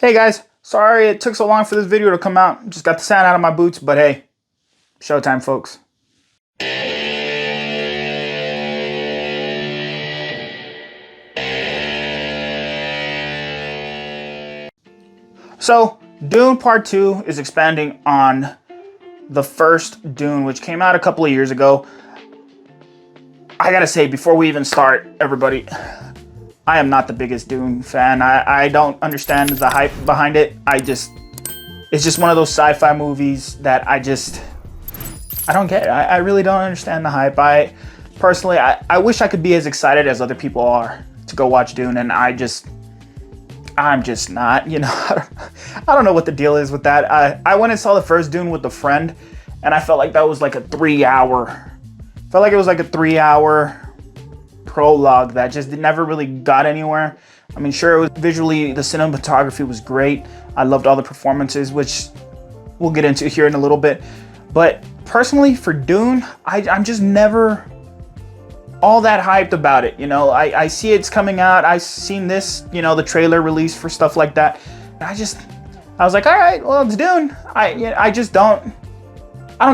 Hey guys, sorry it took so long for this video to come out. Just got the sand out of my boots, but hey, showtime, folks. So, Dune Part 2 is expanding on the first Dune, which came out a couple of years ago. I gotta say, before we even start, everybody, I am not the biggest Dune fan. I don't understand the hype behind it. It's just one of those sci-fi movies that I don't get. I really don't understand the hype. Personally, I wish I could be as excited as other people are to go watch Dune, and I'm just not, I don't know what the deal is with that. I went and saw the first Dune with a friend, and I felt like that was like a 3-hour, prologue that just never really got anywhere. I mean, sure, it was visually, the cinematography was great. I loved all the performances, which we'll get into here in a little bit. But personally, for Dune, I'm just never all that hyped about it. I see it's coming out. I've seen this, the trailer release for stuff like that. And I was like, all right, well, it's Dune. I don't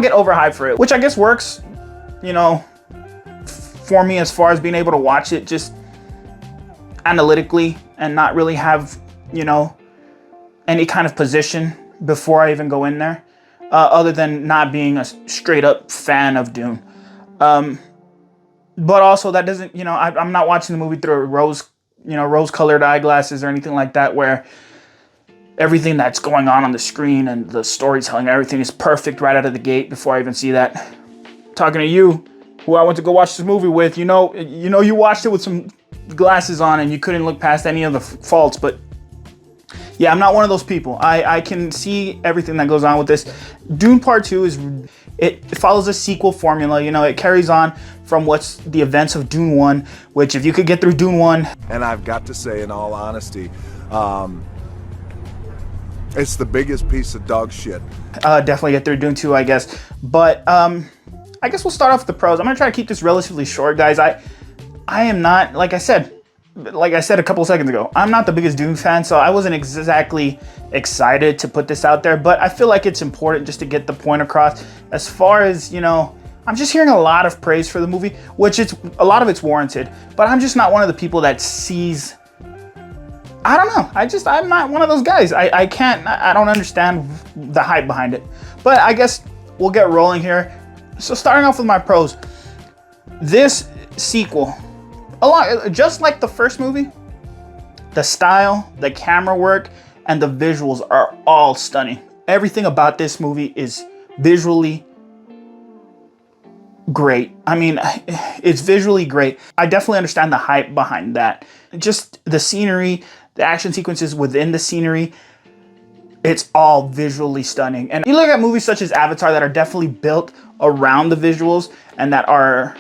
get overhyped for it, which I guess works, for me as far as being able to watch it just analytically and not really have, any kind of position before I even go in there, other than not being a straight up fan of Dune. But also that doesn't, I'm not watching the movie through rose-colored eyeglasses or anything like that, where everything that's going on the screen and the storytelling, everything is perfect right out of the gate before I even see that. Talking to you, who I went to go watch this movie with, you watched it with some glasses on and you couldn't look past any of the faults, but yeah, I'm not one of those people. I can see everything that goes on with this. Dune Part 2 it follows a sequel formula. It carries on from what's the events of Dune 1, which if you could get through Dune 1. And I've got to say, in all honesty, it's the biggest piece of dog shit. Definitely get through Dune 2, I guess. But I guess we'll start off with the pros. I'm gonna try to keep this relatively short, guys. I am not, like I said a couple of seconds ago, I'm not the biggest Dune fan, so I wasn't exactly excited to put this out there, but I feel like it's important just to get the point across. As far as, I'm just hearing a lot of praise for the movie, which a lot of it's warranted, but I'm just not one of the people that sees, I don't know, I'm not one of those guys. I don't understand the hype behind it, but I guess we'll get rolling here. So starting off with my pros, this sequel, just like the first movie, the style, the camera work, and the visuals are all stunning. Everything about this movie is visually great. I mean, it's visually great. I definitely understand the hype behind that. Just the scenery, the action sequences within the scenery, it's all visually stunning. And you look at movies such as Avatar that are definitely built around the visuals and that are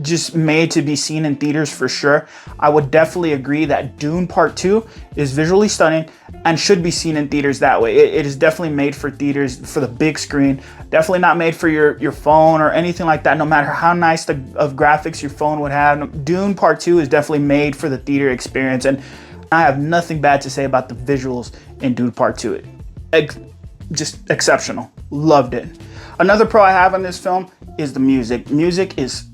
just made to be seen in theaters for sure. I would definitely agree that Dune Part 2 is visually stunning and should be seen in theaters that way. It is definitely made for theaters, for the big screen. Definitely not made for your phone or anything like that, no matter how nice of graphics your phone would have. Dune Part 2 is definitely made for the theater experience, and I have nothing bad to say about the visuals in Dune Part 2. Just exceptional. Loved it. Another pro I have on this film is the music. Music is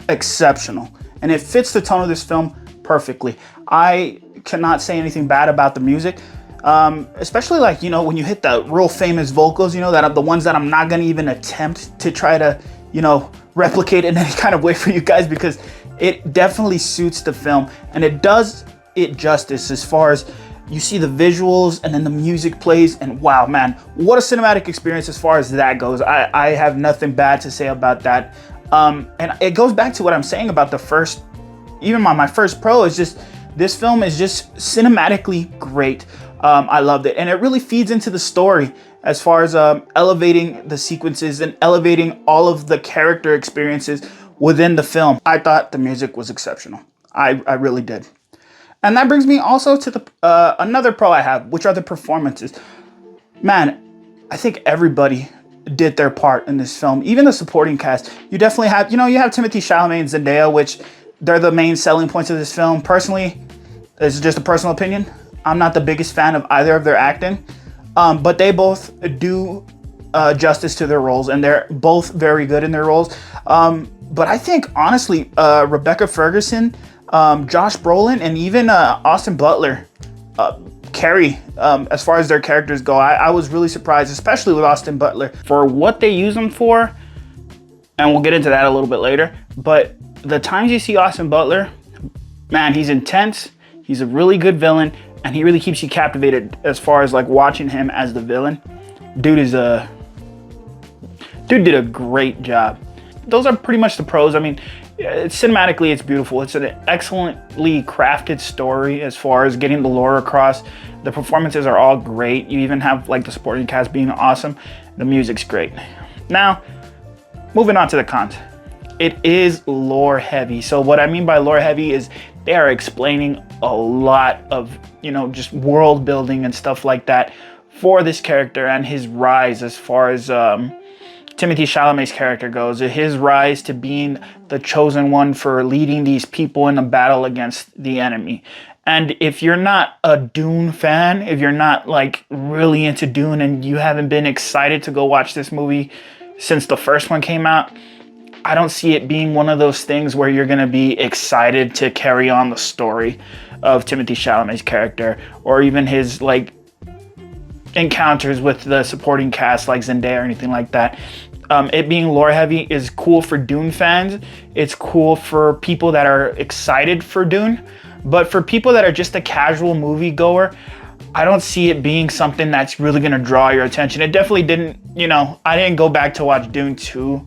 exceptional, and it fits the tone of this film perfectly. I cannot say anything bad about the music, especially like, when you hit the real famous vocals, that are the ones that I'm not gonna even attempt to try to, replicate in any kind of way for you guys, because it definitely suits the film and it does it justice as far as you see the visuals and then the music plays, and wow, man, what a cinematic experience as far as that goes. I have nothing bad to say about that. And it goes back to what I'm saying about the first, even my first pro is just, this film is just cinematically great. I loved it. And it really feeds into the story as far as elevating the sequences and elevating all of the character experiences within the film. I thought the music was exceptional. I really did. And that brings me also to the another pro I have, which are the performances. Man, I think everybody did their part in this film, even the supporting cast. You definitely have, you have Timothée Chalamet and Zendaya, which they're the main selling points of this film. Personally, this is just a personal opinion, I'm not the biggest fan of either of their acting, but they both do justice to their roles, and they're both very good in their roles. But I think, honestly, Rebecca Ferguson, Josh Brolin, and even Austin Butler carry as far as their characters go. I was really surprised, especially with Austin Butler, for what they use him for, and we'll get into that a little bit later. But the times you see Austin Butler, man, he's intense. He's a really good villain, and he really keeps you captivated as far as like watching him as the villain. Dude did a great job. Those are pretty much the pros. I mean, cinematically, it's beautiful. It's an excellently crafted story as far as getting the lore across. The performances are all great. You even have like the supporting cast being awesome. The music's great. Now, moving on to the cons. It is lore heavy. So what I mean by lore heavy is they are explaining a lot of, just world building and stuff like that for this character and his rise as far as Timothée Chalamet's character goes. His rise to being the chosen one for leading these people in a battle against the enemy. And if you're not a Dune fan, if you're not like really into Dune and you haven't been excited to go watch this movie since the first one came out, I don't see it being one of those things where you're going to be excited to carry on the story of Timothée Chalamet's character, or even his like encounters with the supporting cast like Zendaya or anything like that. It being lore heavy is cool for Dune fans. It's cool for people that are excited for Dune, but for people that are just a casual moviegoer, I don't see it being something that's really going to draw your attention. It definitely didn't, I didn't go back to watch Dune 2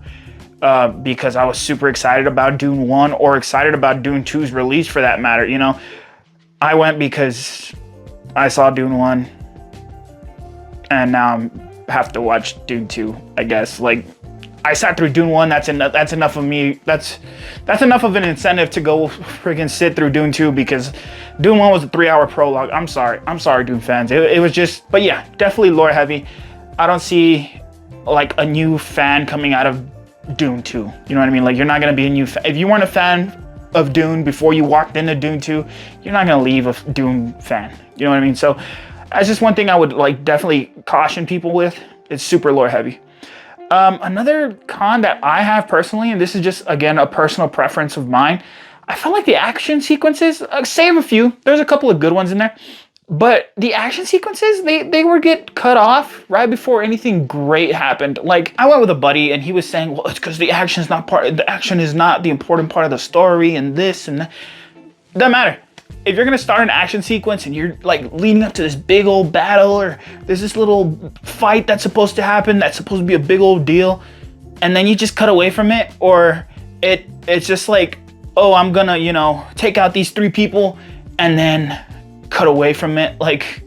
because I was super excited about Dune 1 or excited about Dune 2's release for that matter. I went because I saw Dune 1 and now I have to watch Dune 2, I guess. Like, I sat through Dune 1, that's enough of me. That's enough of an incentive to go freaking sit through Dune 2 because Dune 1 was a 3-hour prologue. I'm sorry, Dune fans. It was just, but yeah, definitely lore heavy. I don't see like a new fan coming out of Dune 2. You know what I mean? Like, you're not gonna be a new fan. If you weren't a fan of Dune before you walked into Dune 2, you're not gonna leave a Dune fan. You know what I mean? So that's just one thing I would like definitely caution people with. It's super lore heavy. Another con that I have personally, and this is just again a personal preference of mine, I felt like the action sequences, save a few, there's a couple of good ones in there, but the action sequences, they would get cut off right before anything great happened. Like, I went with a buddy and he was saying, well, it's because the action is not the important part of the story, and this and that. Doesn't matter. If you're gonna start an action sequence and you're like leading up to this big old battle, or there's this little fight that's supposed to happen that's supposed to be a big old deal, and then you just cut away from it, or it's just like, oh, I'm gonna, take out these 3 people and then cut away from it. Like,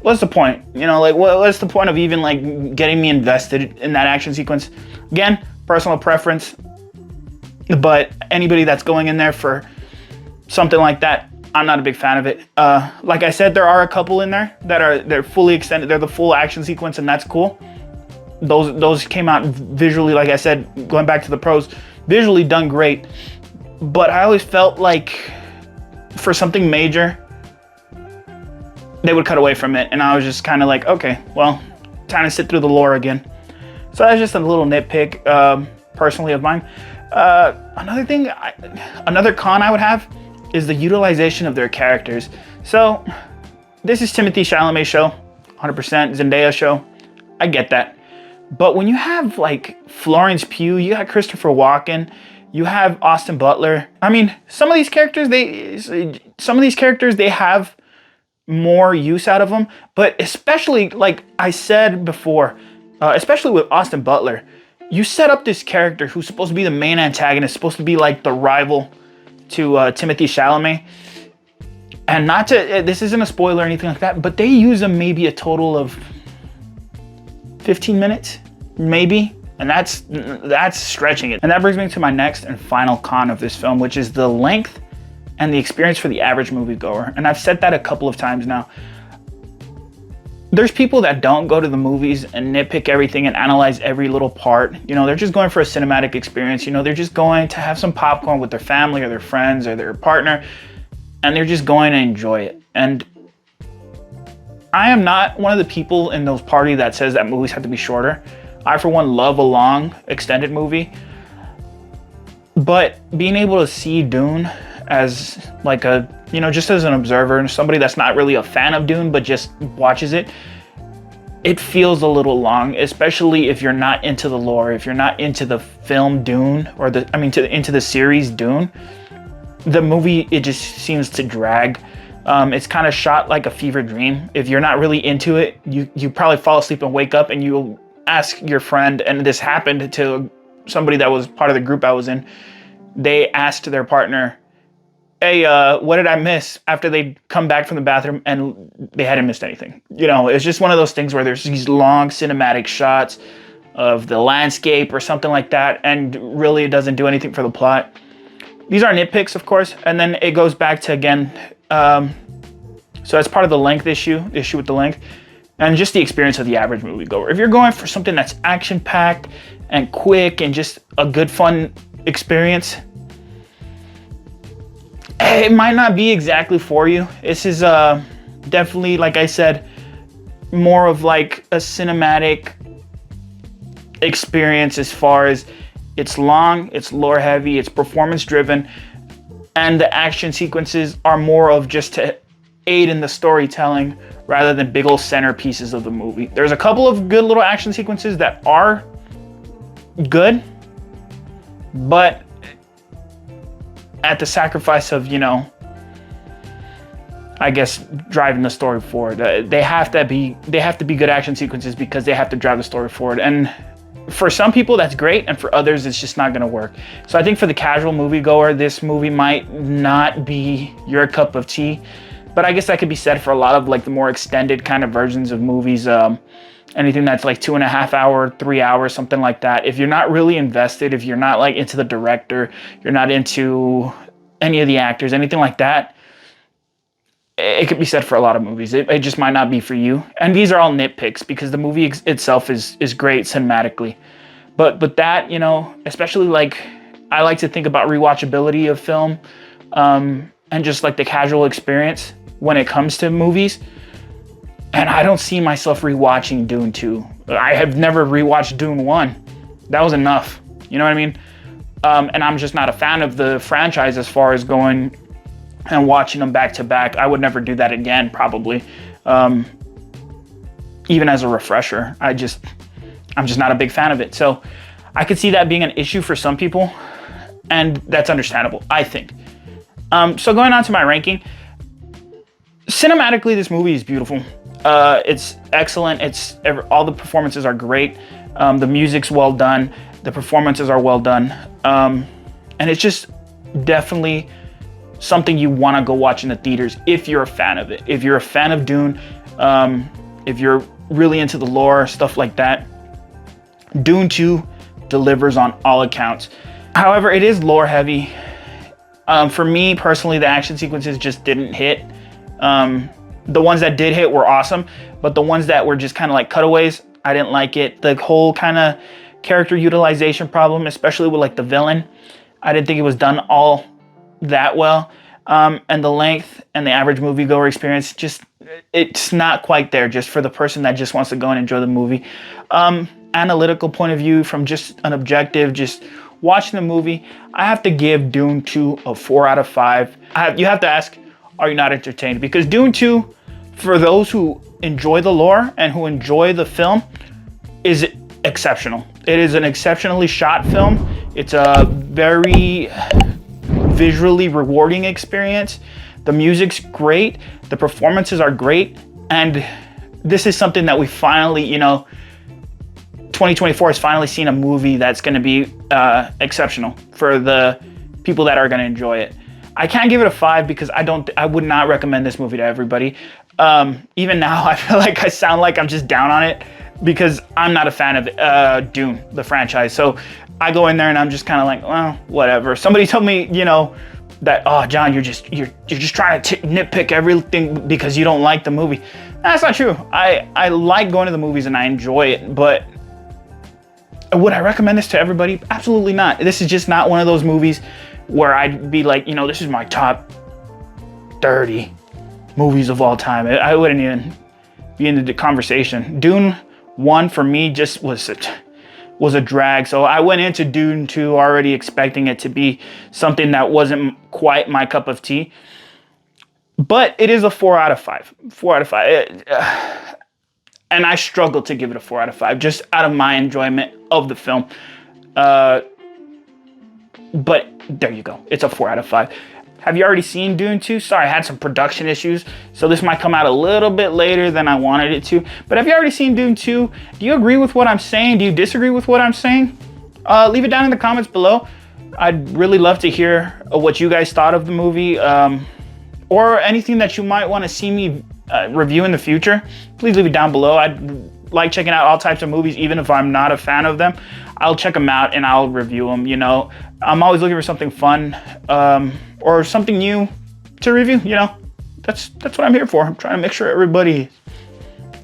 what's the point? Like, what's the point of even like getting me invested in that action sequence? Again, personal preference, but anybody that's going in there for something like that, I'm not a big fan of it. Like I said, there are a couple in there they're fully extended. They're the full action sequence, and that's cool. Those came out visually, like I said, going back to the pros, visually done great. But I always felt like for something major, they would cut away from it, and I was just kind of like, okay, well, time to sit through the lore again. So that's just a little nitpick, personally, of mine. Another con I would have is the utilization of their characters. So this is Timothée Chalamet show, 100% Zendaya show. I get that. But when you have like Florence Pugh, you got Christopher Walken, you have Austin Butler. I mean, some of these characters, they have more use out of them, but especially, like I said before, especially with Austin Butler, you set up this character who's supposed to be the main antagonist, supposed to be like the rival to Timothée Chalamet. And this isn't a spoiler or anything like that, but they use him maybe a total of 15 minutes, maybe. And that's stretching it. And that brings me to my next and final con of this film, which is the length and the experience for the average moviegoer. And I've said that a couple of times now. There's people that don't go to the movies and nitpick everything and analyze every little part. They're just going for a cinematic experience. They're just going to have some popcorn with their family or their friends or their partner, and they're just going to enjoy it. And I am not one of the people in those party that says that movies have to be shorter. I, for one, love a long, extended movie. But being able to see Dune as like a, just as an observer and somebody that's not really a fan of Dune, but just watches it, it feels a little long, especially if you're not into the lore, if you're not into the film Dune, or into the series Dune. The movie, it just seems to drag. It's kind of shot like a fever dream. If you're not really into it, you probably fall asleep and wake up and you'll ask your friend, and this happened to somebody that was part of the group I was in. They asked their partner, hey, what did I miss? After they'd come back from the bathroom, and they hadn't missed anything. It's just one of those things where there's these long cinematic shots of the landscape or something like that, and really it doesn't do anything for the plot. These are nitpicks, of course, and then it goes back to, again, so that's part of the length issue with the length, and just the experience of the average moviegoer. If you're going for something that's action-packed and quick and just a good, fun experience, it might not be exactly for you. This is definitely, like I said, more of like a cinematic experience as far as it's long, it's lore heavy, it's performance driven, and the action sequences are more of just to aid in the storytelling rather than big old centerpieces of the movie. There's a couple of good little action sequences that are good, but at the sacrifice of, I guess, driving the story forward. They have to be good action sequences because they have to drive the story forward. And for some people, that's great, and for others, it's just not going to work. So I think for the casual moviegoer, this movie might not be your cup of tea. But I guess that could be said for a lot of like the more extended kind of versions of movies. Anything that's like 2.5 hours, 3 hours, something like that. If you're not really invested, if you're not like into the director, you're not into any of the actors, anything like that, it could be said for a lot of movies. It just might not be for you. And these are all nitpicks because the movie itself is great cinematically. But that, especially like I like to think about rewatchability of film, and just like the casual experience when it comes to movies. And I don't see myself rewatching Dune 2. I have never rewatched Dune 1. That was enough. You know what I mean? And I'm just not a fan of the franchise as far as going and watching them back to back. I would never do that again, probably. Even as a refresher. I'm just not a big fan of it. So I could see that being an issue for some people, and that's understandable, I think. So going on to my ranking, cinematically, this movie is beautiful. It's excellent. All the performances are great. The music's well done. The performances are well done. And it's just definitely something you want to go watch in the theaters if you're a fan of it. If you're a fan of Dune, if you're really into the lore, stuff like that, Dune 2 delivers on all accounts. However, it is lore heavy. For me personally, the action sequences just didn't hit. The ones that did hit were awesome, but the ones that were just kind of like cutaways, I didn't like it. The whole kind of character utilization problem, especially with like the villain, I didn't think it was done all that well. And the length and the average moviegoer experience, it's not quite there just for the person that just wants to go and enjoy the movie. Analytical point of view, from just an objective, just watching the movie, I have to give Dune 2 a 4 out of 5. You have to ask, are you not entertained? Because Dune 2, for those who enjoy the lore and who enjoy the film, is exceptional. It is an exceptionally shot film. It's a very visually rewarding experience. The music's great. The performances are great. And this is something that we finally, 2024 has finally seen a movie that's going to be exceptional for the people that are going to enjoy it. I can't give it a 5 because I would not recommend this movie to everybody. Even now, I feel like I sound like I'm just down on it because I'm not a fan of Dune, the franchise. So I go in there and I'm just kind of like, well, whatever. Somebody told me, that, oh, John, you're just trying to nitpick everything because you don't like the movie. That's not true. I like going to the movies and I enjoy it, but would I recommend this to everybody? Absolutely not. This is just not one of those movies where I'd be like, this is my top 30 movies of all time. I wouldn't even be in the conversation. Dune 1 for me just was a drag. So I went into Dune 2 already expecting it to be something that wasn't quite my cup of tea. But it is a 4 out of 5. 4 out of 5. And I struggle to give it a 4 out of 5 just out of my enjoyment of the film. But there you go. It's a 4 out of 5. Have you already seen Dune 2? Sorry, I had some production issues, so this might come out a little bit later than I wanted it to. But have you already seen Dune 2? Do you agree with what I'm saying? Do you disagree with what I'm saying? Leave it down in the comments below. I'd really love to hear what you guys thought of the movie, or anything that you might want to see me review in the future. Please leave it down below. I'd like checking out all types of movies, even if I'm not a fan of them. I'll check them out and I'll review them. You know, I'm always looking for something fun, or something new to review. You know, that's what I'm here for. I'm trying to make sure everybody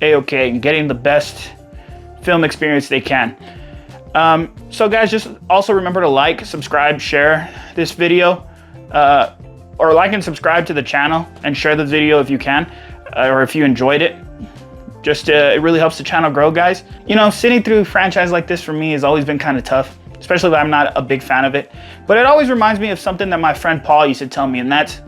A-okay and getting the best film experience they can. So guys, just also remember to like, subscribe, share this video, or like and subscribe to the channel and share the video if you can, or if you enjoyed it. Just it really helps the channel grow, guys. You know, sitting through a franchise like this for me has always been kind of tough, especially if I'm not a big fan of it. But it always reminds me of something that my friend Paul used to tell me, and that's